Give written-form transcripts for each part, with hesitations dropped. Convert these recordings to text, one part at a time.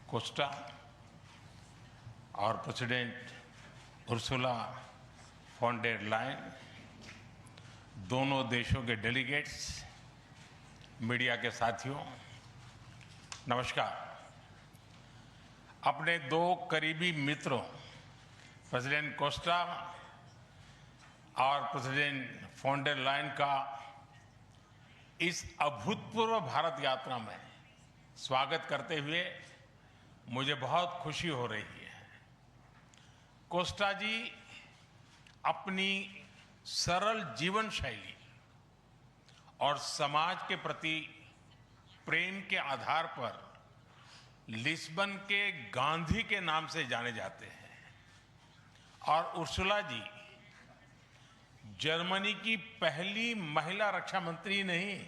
Costa और president Ursula von der Leyen, दोनों देशों के डेलीगेट्स, मीडिया के साथियों, नमस्कार। अपने दो करीबी मित्रों प्रेसिडेंट कोस्टा और प्रेसिडेंट फॉन डेर लायन का इस अभूतपूर्व भारत यात्रा में स्वागत करते हुए मुझे बहुत खुशी हो रही है। कोस्टा जी अपनी सरल जीवन शैली और समाज के प्रति प्रेम के आधार पर लिस्बन के गांधी के नाम से जाने जाते हैं और उर्सुला जी जर्मनी की पहली महिला रक्षा मंत्री नहीं,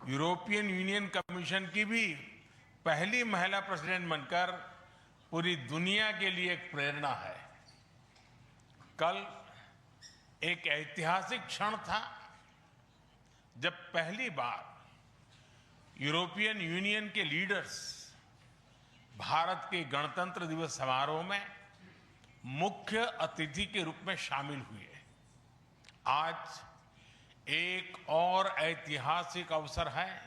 यूरोपियन यूनियन कमीशन की भी पहली महिला प्रेसिडेंट बनकर पूरी दुनिया के लिए एक प्रेरणा है। कल एक ऐतिहासिक क्षण था जब पहली बार यूरोपियन यूनियन के लीडर्स भारत के गणतंत्र दिवस समारोह में मुख्य अतिथि के रूप में शामिल हुए। आज एक और ऐतिहासिक अवसर है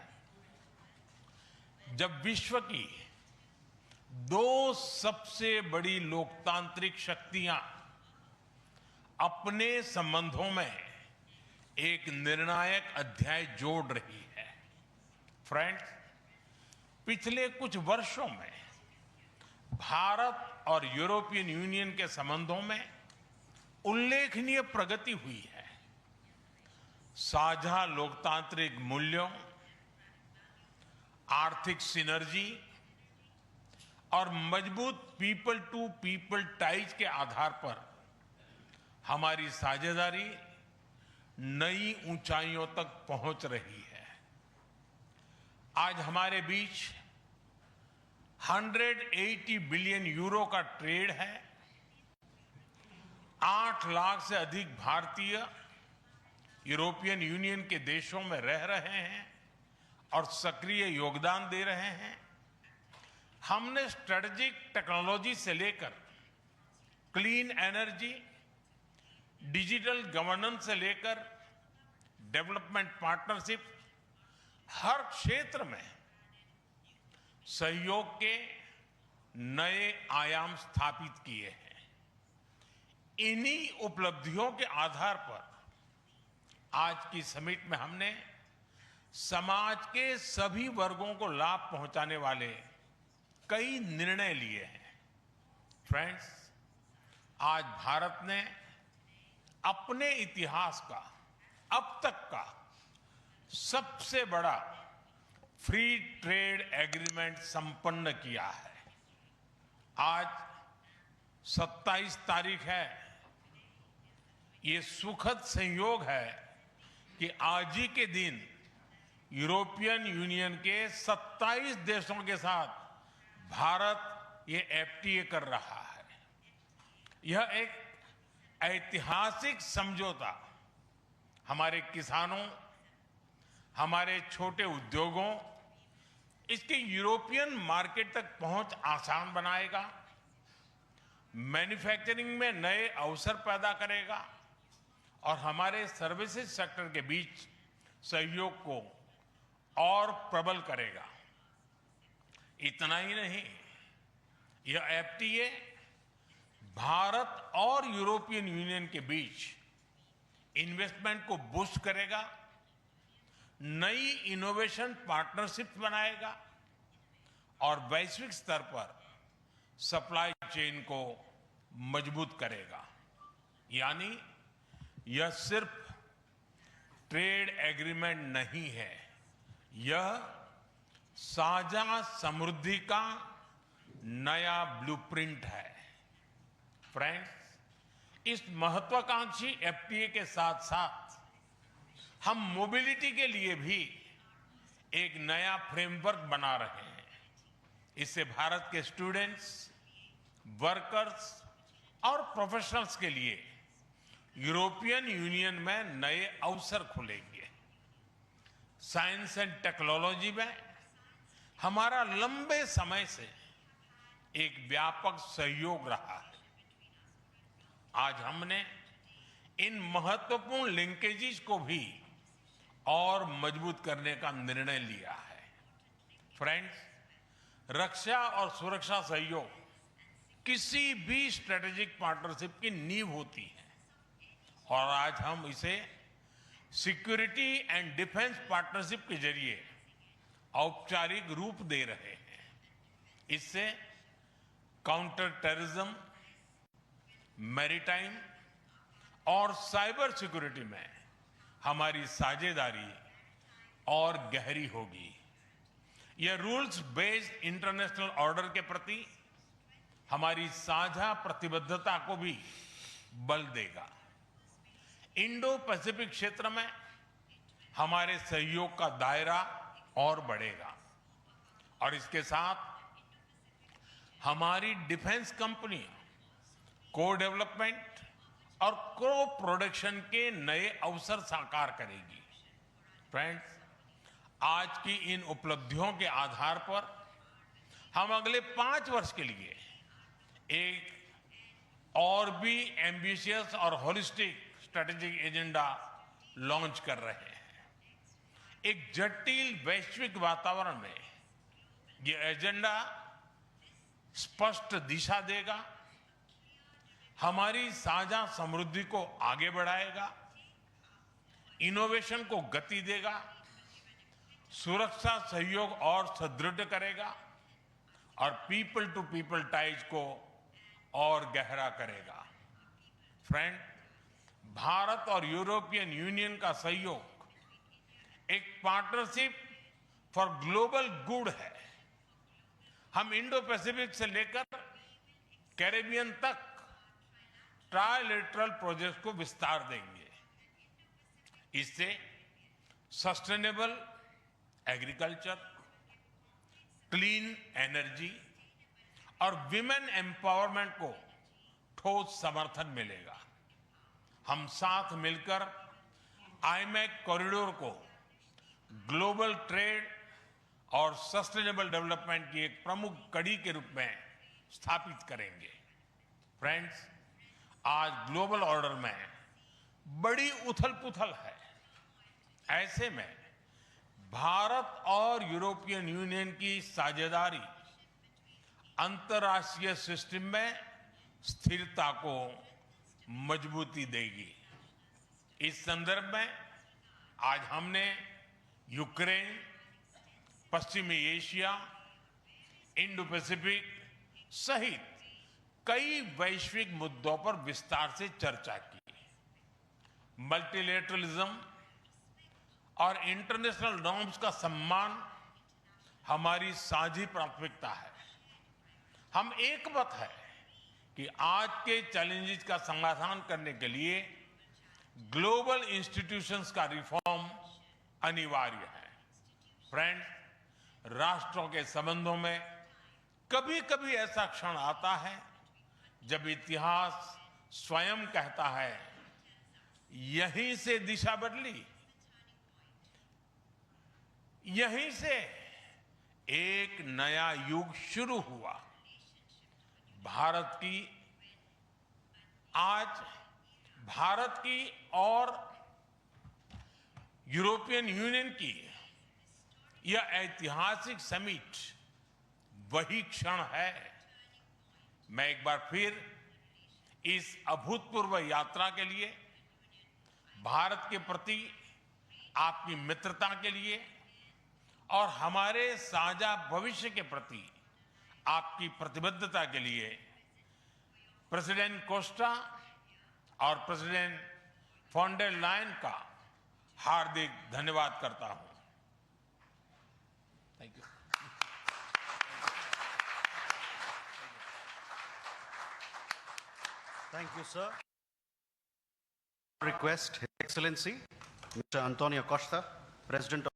जब विश्व की दो सबसे बड़ी लोकतांत्रिक शक्तियां अपने संबंधों में एक निर्णायक अध्याय जोड़ रही है। फ्रेंड्स, पिछले कुछ वर्षों में भारत और यूरोपियन यूनियन के संबंधों में उल्लेखनीय प्रगति हुई है। साझा लोकतांत्रिक मूल्यों, आर्थिक सिनर्जी और मजबूत पीपल टू पीपल टाइज के आधार पर हमारी साझेदारी नई ऊंचाइयों तक पहुंच रही है। आज हमारे बीच 180 बिलियन यूरो का ट्रेड है। 8 लाख से अधिक भारतीय यूरोपियन यूनियन के देशों में रह रहे हैं और सक्रिय योगदान दे रहे हैं। हमने स्ट्रेटेजिक टेक्नोलॉजी से लेकर क्लीन एनर्जी, डिजिटल गवर्नेंस से लेकर डेवलपमेंट पार्टनरशिप, हर क्षेत्र में सहयोग के नए आयाम स्थापित किए हैं। इन्हीं उपलब्धियों के आधार पर आज की समिट में हमने समाज के सभी वर्गों को लाभ पहुंचाने वाले कई निर्णय लिए हैं। फ्रेंड्स, आज भारत ने अपने इतिहास का अब तक का सबसे बड़ा फ्री ट्रेड एग्रीमेंट संपन्न किया है। आज 27 तारीख है। ये सुखद संयोग है कि आज ही के दिन यूरोपियन यूनियन के 27 देशों के साथ भारत ये एफटीए कर रहा है। यह एक ऐतिहासिक समझौता हमारे किसानों, हमारे छोटे उद्योगों, इसके यूरोपियन मार्केट तक पहुंच आसान बनाएगा, मैन्युफैक्चरिंग में नए अवसर पैदा करेगा और हमारे सर्विसेज सेक्टर के बीच सहयोग को और प्रबल करेगा। इतना ही नहीं, यह एफटीए भारत और यूरोपियन यूनियन के बीच इन्वेस्टमेंट को बूस्ट करेगा, नई इनोवेशन पार्टनरशिप बनाएगा और वैश्विक स्तर पर सप्लाई चेन को मजबूत करेगा। यानी यह सिर्फ ट्रेड एग्रीमेंट नहीं है, यह साझा समृद्धि का नया ब्लूप्रिंट है। फ्रेंड्स, इस महत्वाकांक्षी एफटीए के साथ साथ हम मोबिलिटी के लिए भी एक नया फ्रेमवर्क बना रहे हैं। इससे भारत के स्टूडेंट्स, वर्कर्स और प्रोफेशनल्स के लिए यूरोपियन यूनियन में नए अवसर खुलेंगे। साइंस एंड टेक्नोलॉजी में हमारा लंबे समय से एक व्यापक सहयोग रहा है। आज हमने इन महत्वपूर्ण लिंकेजेस को भी और मजबूत करने का निर्णय लिया है। फ्रेंड्स, रक्षा और सुरक्षा सहयोग किसी भी स्ट्रेटेजिक पार्टनरशिप की नींव होती है और आज हम इसे सिक्योरिटी एंड डिफेंस पार्टनरशिप के जरिए औपचारिक रूप दे रहे हैं। इससे काउंटर टेररिज्म, मैरीटाइम और साइबर सिक्योरिटी में हमारी साझेदारी और गहरी होगी। यह रूल्स बेस्ड इंटरनेशनल ऑर्डर के प्रति हमारी साझा प्रतिबद्धता को भी बल देगा। इंडो पैसिफिक क्षेत्र में हमारे सहयोग का दायरा और बढ़ेगा और इसके साथ हमारी डिफेंस कंपनी को डेवलपमेंट और को प्रोडक्शन के नए अवसर साकार करेगी। फ्रेंड्स, आज की इन उपलब्धियों के आधार पर हम अगले 5 वर्ष के लिए एक और भी एम्बिशियस और होलिस्टिक स्ट्रेटेजिक एजेंडा लॉन्च कर रहे हैं। एक जटिल वैश्विक वातावरण में यह एजेंडा स्पष्ट दिशा देगा, हमारी साझा समृद्धि को आगे बढ़ाएगा, इनोवेशन को गति देगा, सुरक्षा सहयोग और सुदृढ़ करेगा और पीपल टू पीपल टाइज को और गहरा करेगा। फ्रेंड, भारत और यूरोपियन यूनियन का सहयोग एक पार्टनरशिप फॉर ग्लोबल गुड है। हम इंडो पैसिफिक से लेकर कैरेबियन तक ट्राइलेटरल प्रोजेक्ट को विस्तार देंगे। इससे सस्टेनेबल एग्रीकल्चर, क्लीन एनर्जी और विमेन एम्पावरमेंट को ठोस समर्थन मिलेगा। हम साथ मिलकर आईमैक कॉरिडोर को ग्लोबल ट्रेड और सस्टेनेबल डेवलपमेंट की एक प्रमुख कड़ी के रूप में स्थापित करेंगे। फ्रेंड्स, आज ग्लोबल ऑर्डर में बड़ी उथल-पुथल है। ऐसे में भारत और यूरोपियन यूनियन की साझेदारी अंतर्राष्ट्रीय सिस्टम में स्थिरता को मजबूती देगी। इस संदर्भ में आज हमने यूक्रेन, पश्चिमी एशिया, इंडो पैसिफिक सहित कई वैश्विक मुद्दों पर विस्तार से चर्चा की। मल्टीलेटरलिज्म और इंटरनेशनल नॉर्म्स का सम्मान हमारी साझी प्राथमिकता है। हम एकमत है कि आज के चैलेंजेस का समाधान करने के लिए ग्लोबल इंस्टीट्यूशंस का रिफॉर्म अनिवार्य है। फ्रेंड्स, राष्ट्रों के संबंधों में कभी-कभी ऐसा क्षण आता है जब इतिहास स्वयं कहता है, यहीं से दिशा बदली, यहीं से एक नया युग शुरू हुआ। भारत की और यूरोपियन यूनियन की यह ऐतिहासिक समिट वही क्षण है। मैं एक बार फिर इस अभूतपूर्व यात्रा के लिए, भारत के प्रति आपकी मित्रता के लिए और हमारे साझा भविष्य के प्रति आपकी प्रतिबद्धता के लिए प्रेसिडेंट कोस्टा और प्रेसिडेंट फोन डेर लायन का हार्दिक धन्यवाद करता हूं। Thank you. Thank you, sir. Request His Excellency, Mr. Antonio Costa, President of